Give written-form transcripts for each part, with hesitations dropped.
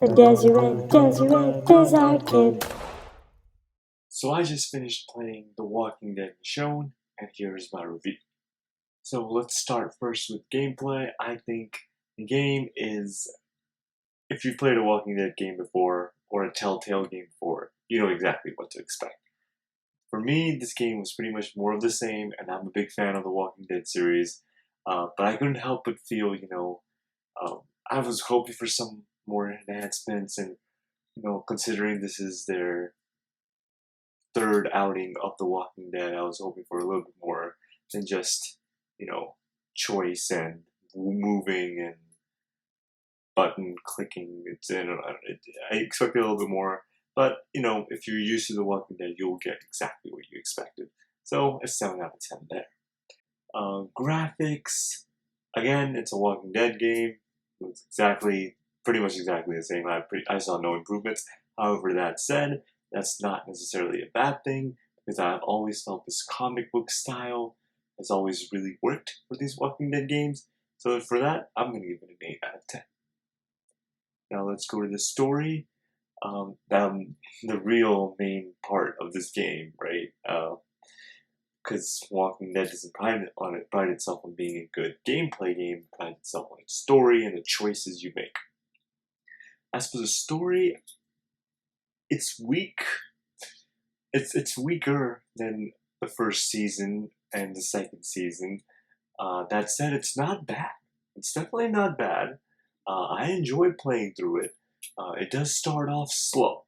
The Desert Kid. So I just finished playing The Walking Dead Michonne, and here is my review. So let's start first with gameplay. I think the game is, if you've played a Walking Dead game before, or a Telltale game before, you know exactly what to expect. For me, this game was pretty much more of the same, and I'm a big fan of the Walking Dead series, but I couldn't help but feel, I was hoping for some more enhancements, and, considering this is their third outing of The Walking Dead, I was hoping for a little bit more than just, choice and moving and button clicking. I expected a little bit more, but if you're used to The Walking Dead, you'll get exactly what you expected. So a 7 out of 10 there. Graphics, again, it's a Walking Dead game. It's pretty much exactly the same. I saw no improvements. However, that said, that's not necessarily a bad thing, because I've always felt this comic book style has always really worked for these Walking Dead games. So for that, I'm going to give it an 8 out of 10. Now let's go to the story. The real main part of this game, right? Because Walking Dead doesn't pride itself on being a good gameplay game. It prides itself on its story and the choices you make. As for the story, it's weak. It's weaker than the first season and the second season. That said, it's not bad. It's definitely not bad. I enjoyed playing through it. It does start off slow.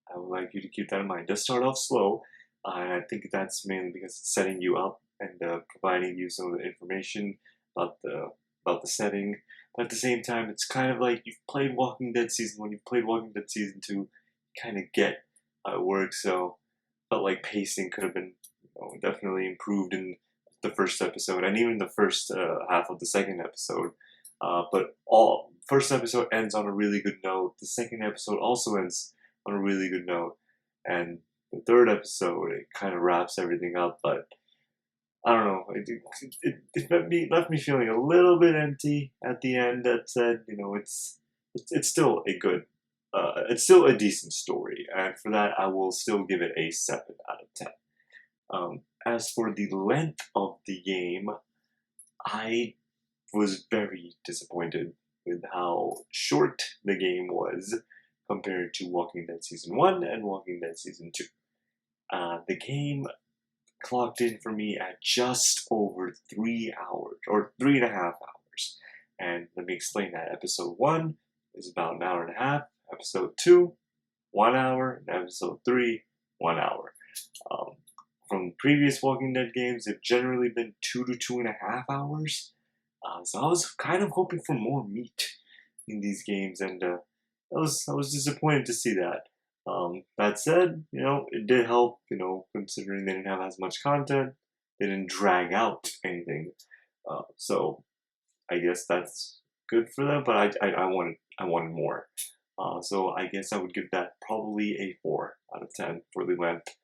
I would like you to keep that in mind. It does start off slow, and I think that's mainly because it's setting you up and providing you some of the information about the setting. But at the same time, it's kind of like you've played Walking Dead Season 1, you've played Walking Dead Season 2, you kind of get how it works, so felt like pacing could have been definitely improved in the first episode, and even the first half of the second episode. But first episode ends on a really good note. The second episode also ends on a really good note, and the third episode it kind of wraps everything up. But I don't know. It left me feeling a little bit empty at the end. That said, it's still a good, it's still a decent story, and for that I will still give it a 7 out of 10. As for the length of the game, I was very disappointed with how short the game was compared to Walking Dead Season 1 and Walking Dead Season 2. The game clocked in for me at just over 3 hours, or 3.5 hours. And let me explain that. Episode 1 is about an hour and a half, Episode 2, 1 hour, and Episode 3, 1 hour. From previous Walking Dead games, they've generally been 2 to 2.5 hours. So I was kind of hoping for more meat in these games, and I was disappointed to see that. That said, it did help. Considering they didn't have as much content, they didn't drag out anything. So I guess that's good for them. But I wanted more. So I guess I would give that probably a 4 out of 10 for the length.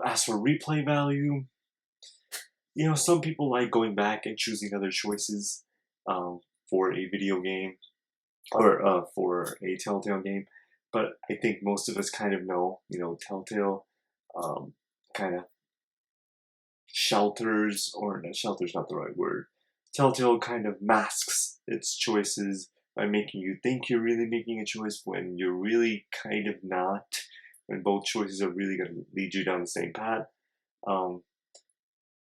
As for replay value, some people like going back and choosing other choices for a video game or for a Telltale game. But I think most of us kind of know, Telltale kind of shelters, or no, shelter's not the right word. Telltale kind of masks its choices by making you think you're really making a choice when you're really kind of not, when both choices are really going to lead you down the same path.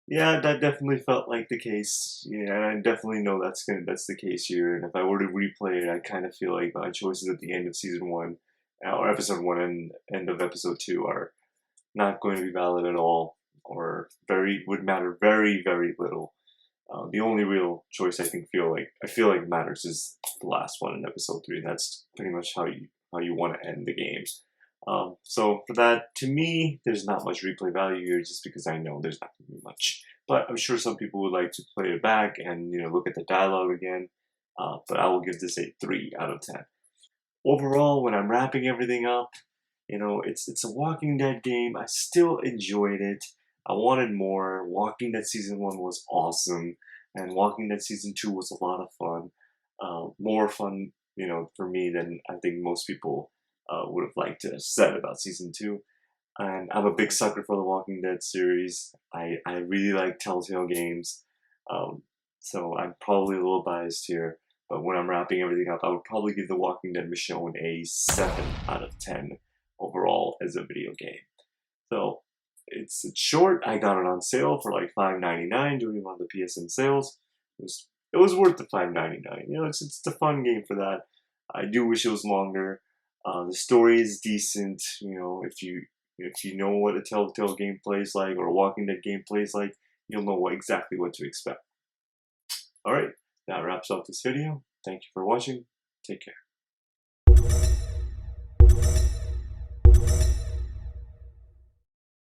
Yeah, that definitely felt like the case. Yeah, and I definitely know that's the case here. And if I were to replay it, I kind of feel like my choices at the end of season 1, or episode 1 and end of episode 2 are not going to be valid at all, or would matter very, very little. The only real choice I feel like matters is the last one in episode 3. That's pretty much how you want to end the game. So for that, to me, there's not much replay value here, just because I know there's not going to be much. But I'm sure some people would like to play it back and look at the dialogue again. But I will give this a 3 out of 10. Overall, when I'm wrapping everything up, it's a Walking Dead game. I still enjoyed it. I wanted more. Walking Dead Season 1 was awesome, and Walking Dead Season 2 was a lot of fun. More fun, for me than I think most people would have liked to have said about season 2. And I'm a big sucker for the Walking Dead series. I really like Telltale games. Um, so I'm probably a little biased here. But when I'm wrapping everything up, I would probably give The Walking Dead Michonne a 7 out of 10 overall as a video game. So it's short. I got it on sale for like $5.99 during one of the PSN sales. It was worth the $5.99. It's a fun game for that. I do wish it was longer. The story is decent. If you know what a Telltale game plays like or a Walking Dead game plays like, you'll know exactly what to expect. All right, that wraps up this video. Thank you for watching. Take care.